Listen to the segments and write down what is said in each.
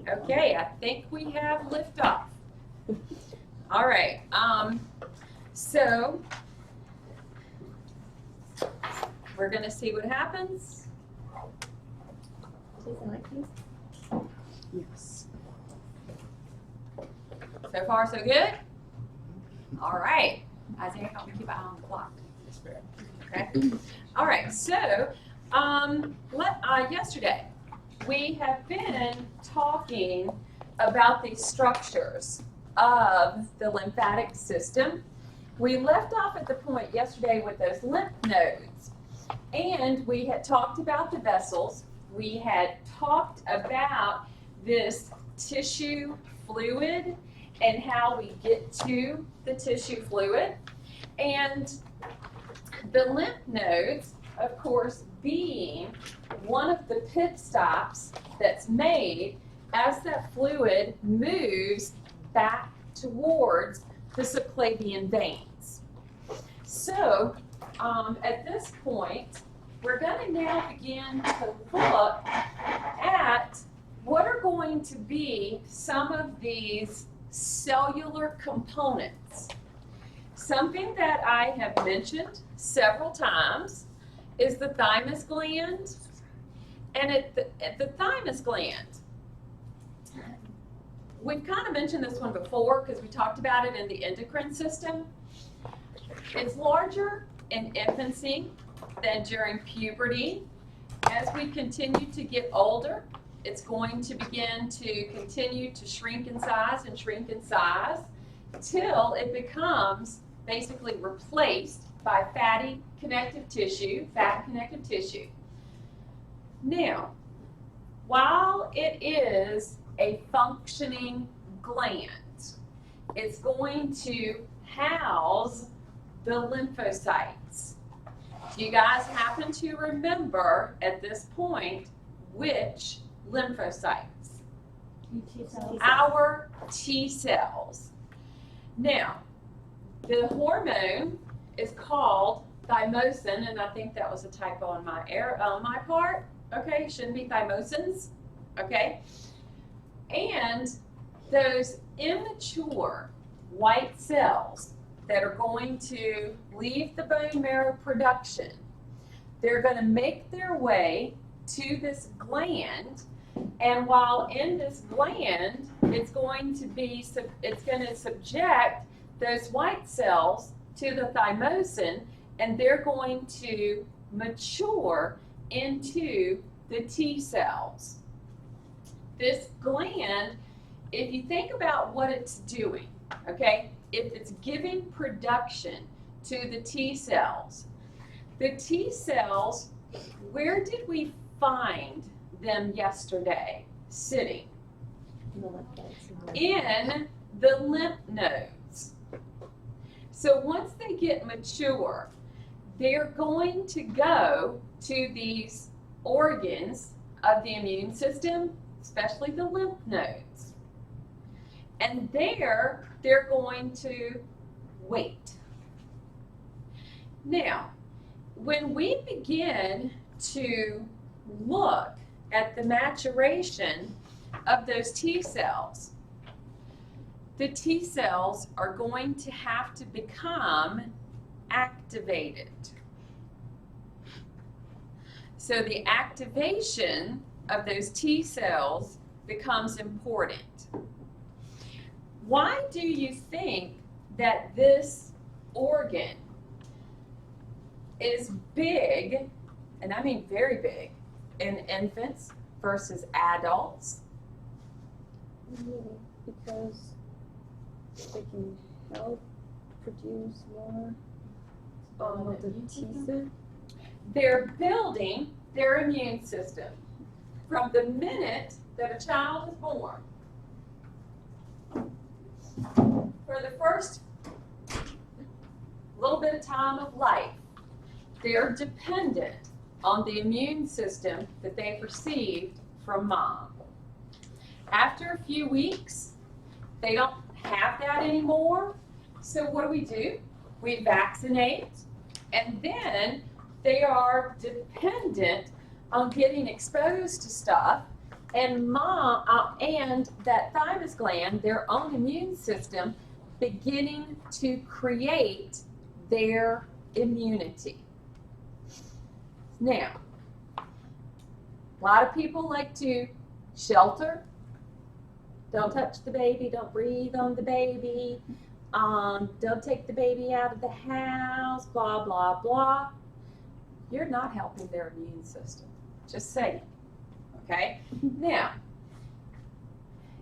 Okay, I think we have liftoff. All right, so we're gonna see what happens. Yes. So far, so good? All right, Isaiah, help me keep an eye on the clock. Okay, all right, so, yesterday, we have been talking about the structures of the lymphatic system. We left off at the point yesterday with those lymph nodes, and we had talked about the vessels. We had talked about this tissue fluid and how we get to the tissue fluid. And the lymph nodes, of course, being one of the pit stops that's made as that fluid moves back towards the subclavian veins. So at this point, we're going to now begin to look at what are going to be some of these cellular components. Something that I have mentioned several times is the thymus gland. And at the thymus gland, we've kind of mentioned this one before because we talked about it in the endocrine system. It's larger in infancy than during puberty. As we continue to get older, it's going to begin to continue to shrink in size till it becomes basically replaced by fatty connective tissue, fat connective tissue. Now, while it is a functioning gland, it's going to house the lymphocytes. Do you guys happen to remember at this point which lymphocytes? Our T cells. Now, the hormone is called thymosin, and I think that was a typo on my part. Okay, it shouldn't be thymosins. Okay, and those immature white cells that are going to leave the bone marrow production, they're going to make their way to this gland, and while in this gland, it's going to subject those white cells to the thymosin, and they're going to mature into the T cells. This gland, if you think about what it's doing, okay, if it's giving production to the T cells, where did we find them yesterday? Sitting in the lymph nodes. So once they get mature, they're going to go to these organs of the immune system, especially the lymph nodes. And there, they're going to wait. Now, when we begin to look at the maturation of those T cells, the T cells are going to have to become activated. So the activation of those T cells becomes important. Why do you think that this organ is big, and I mean very big, in infants versus adults? Because they can help produce more of the T cell. They're building their immune system from the minute that a child is born. For the first little bit of time of life, they're dependent on the immune system that they've received from mom. After a few weeks, they don't have that anymore. So what do? We vaccinate, and then they are dependent on getting exposed to stuff and and that thymus gland, their own immune system, beginning to create their immunity. Now, a lot of people like to shelter. Don't touch the baby, don't breathe on the baby, don't take the baby out of the house, blah, blah, blah. You're not helping their immune system. Just saying. Okay? Now,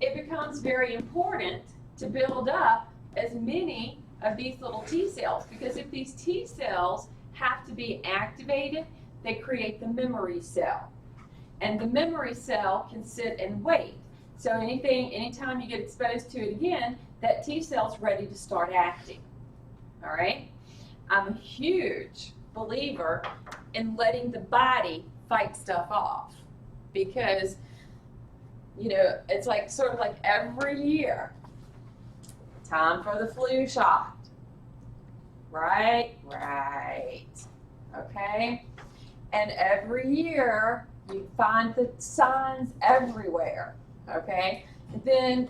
it becomes very important to build up as many of these little T cells, because if these T cells have to be activated, they create the memory cell. And the memory cell can sit and wait. So anytime you get exposed to it again, that T cell's ready to start acting. All right? I'm a huge believer in letting the body fight stuff off, because it's like sort of like every year, time for the flu shot. Right? Okay? And every year you find the signs everywhere. Okay? And then,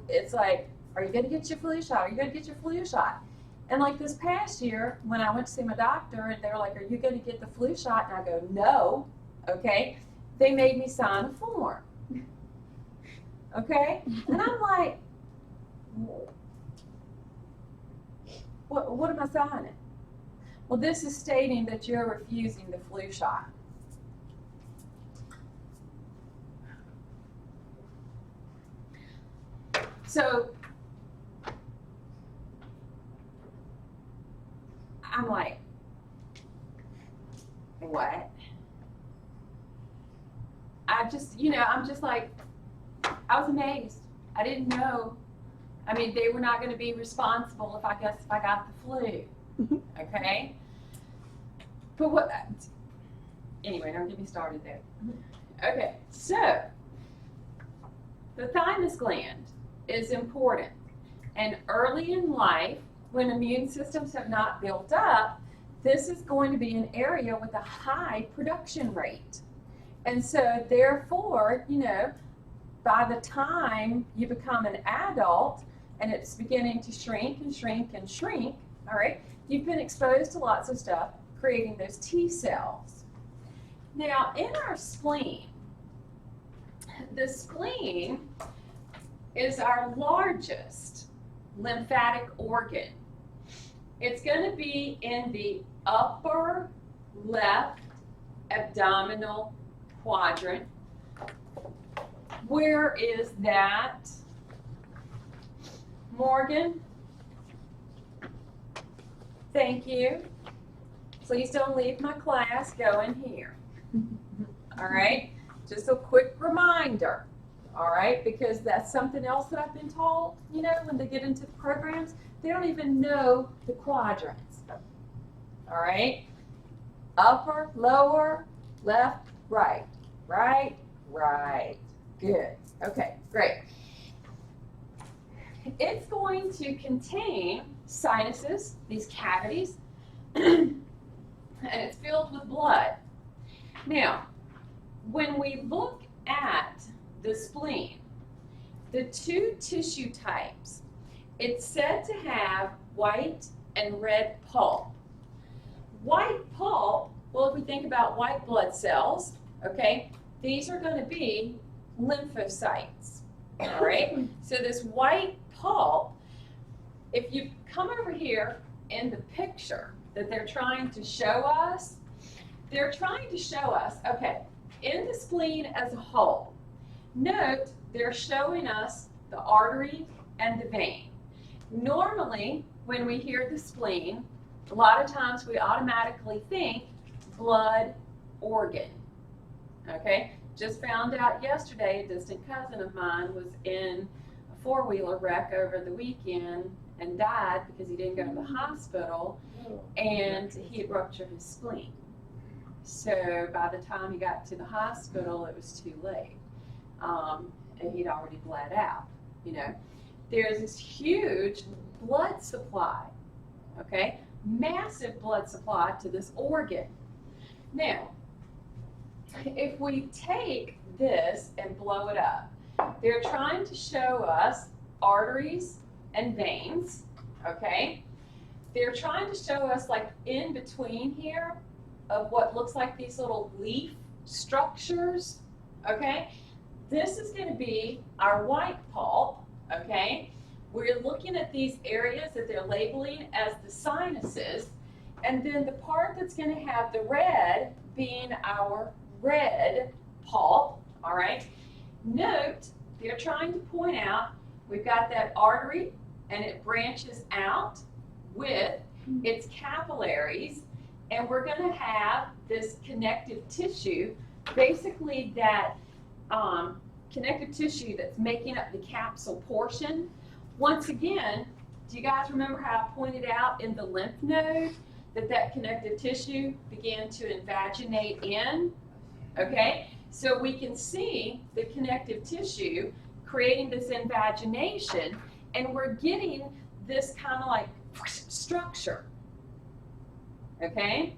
it's like, are you going to get your flu shot? Are you going to get your flu shot? And like this past year, when I went to see my doctor, and they were like, are you going to get the flu shot? And I go, no. Okay? They made me sign a form. Okay? And I'm like, what am I signing? Well, this is stating that you're refusing the flu shot. So I'm like, what? I'm just like, I was amazed. I didn't know. I mean, they were not going to be responsible if I got the flu. Okay? But what? Anyway, don't get me started there. Okay, so the thymus gland is important. And early in life, when immune systems have not built up, this is going to be an area with a high production rate. And so therefore, by the time you become an adult and it's beginning to shrink and shrink and shrink, all right, you've been exposed to lots of stuff, creating those T cells. Now, in our spleen, the spleen is our largest lymphatic organ. It's going to be in the upper left abdominal quadrant. Where is that? Morgan? Thank you. Please don't leave my class. Go in here. All right? Just a quick reminder. All right? Because that's something else that I've been told, when they get into the programs, they don't even know the quadrants. All right? Upper, lower, left, right. Right, right. Good. Okay, great. It's going to contain sinuses, these cavities, and it's filled with blood. Now, when we look at the spleen, the two tissue types, it's said to have white and red pulp. White pulp, well, if we think about white blood cells, okay, these are going to be lymphocytes, all right? So this white pulp, if you come over here in the picture that they're trying to show us, okay, in the spleen as a whole, note they're showing us the artery and the vein. Normally, when we hear the spleen, a lot of times we automatically think blood organ, okay? Just found out yesterday, a distant cousin of mine was in a four-wheeler wreck over the weekend and died because he didn't go to the hospital, and he had ruptured his spleen. So by the time he got to the hospital, it was too late. And he'd already bled out, There's this huge blood supply, okay? Massive blood supply to this organ. Now, if we take this and blow it up, they're trying to show us arteries and veins, okay? They're trying to show us, like, in between here of what looks like these little leaf structures, okay? This is going to be our white pulp, okay? We're looking at these areas that they're labeling as the sinuses, and then the part that's going to have the red being our red pulp, all right? Note, they're trying to point out we've got that artery, and it branches out with its capillaries, and we're going to have this connective tissue, basically that connective tissue that's making up the capsule portion. Once again, do you guys remember how I pointed out in the lymph node that connective tissue began to invaginate in? Okay, so we can see the connective tissue creating this invagination, and we're getting this kind of like structure, okay?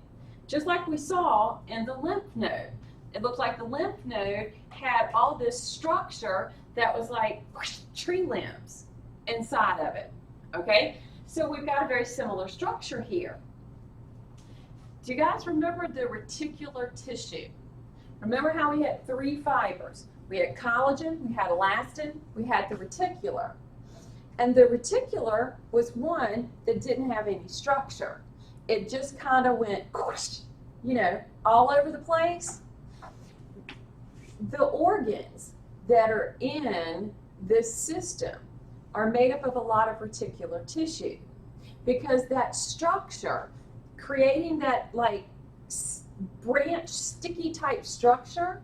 Just like we saw in the lymph node. It looked like the lymph node had all this structure that was like tree limbs inside of it, okay? So we've got a very similar structure here. Do you guys remember the reticular tissue? Remember how we had 3 fibers? We had collagen, we had elastin, we had the reticular. And the reticular was one that didn't have any structure. It just kind of went, you know, all over the place. The organs that are in this system are made up of a lot of reticular tissue, because that structure, creating that like branch, sticky type structure,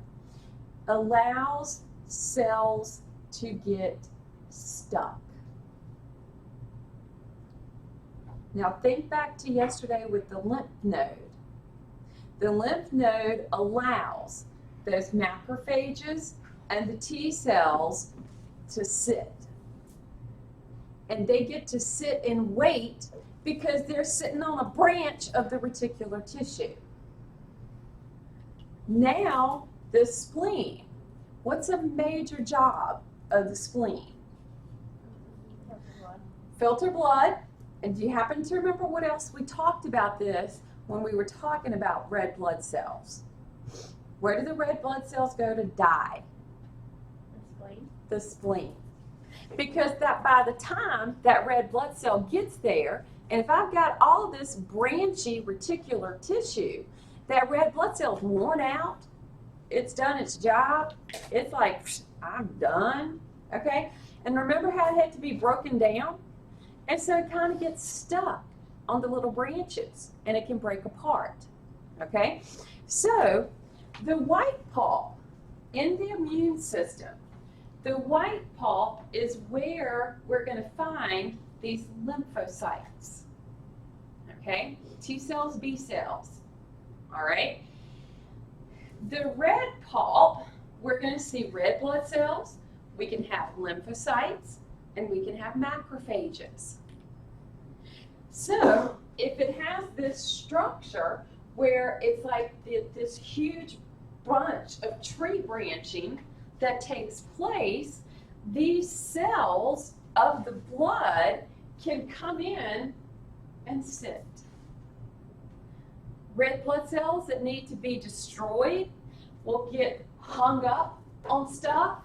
allows cells to get stuck. Now think back to yesterday with the lymph node. The lymph node allows those macrophages and the T cells to sit. And they get to sit and wait because they're sitting on a branch of the reticular tissue. Now, the spleen. What's a major job of the spleen? Filter blood. And do you happen to remember what else we talked about this when we were talking about red blood cells? Where do the red blood cells go to die? The spleen. The spleen. Because that by the time that red blood cell gets there, and if I've got all this branchy reticular tissue, that red blood cell's worn out, it's done its job, it's like, I'm done, okay? And remember how it had to be broken down? And so it kind of gets stuck on the little branches, and it can break apart, okay? So the white pulp in the immune system, the white pulp is where we're going to find these lymphocytes, okay? T cells, B cells, all right? The red pulp, we're going to see red blood cells, we can have lymphocytes, and we can have macrophages. So if it has this structure where it's like this huge bunch of tree branching that takes place, these cells of the blood can come in and sit. Red blood cells that need to be destroyed will get hung up on stuff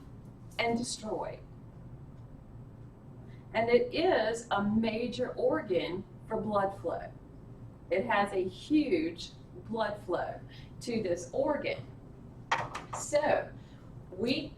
and destroyed. And it is a major organ for blood flow. It has a huge blood flow to this organ. So we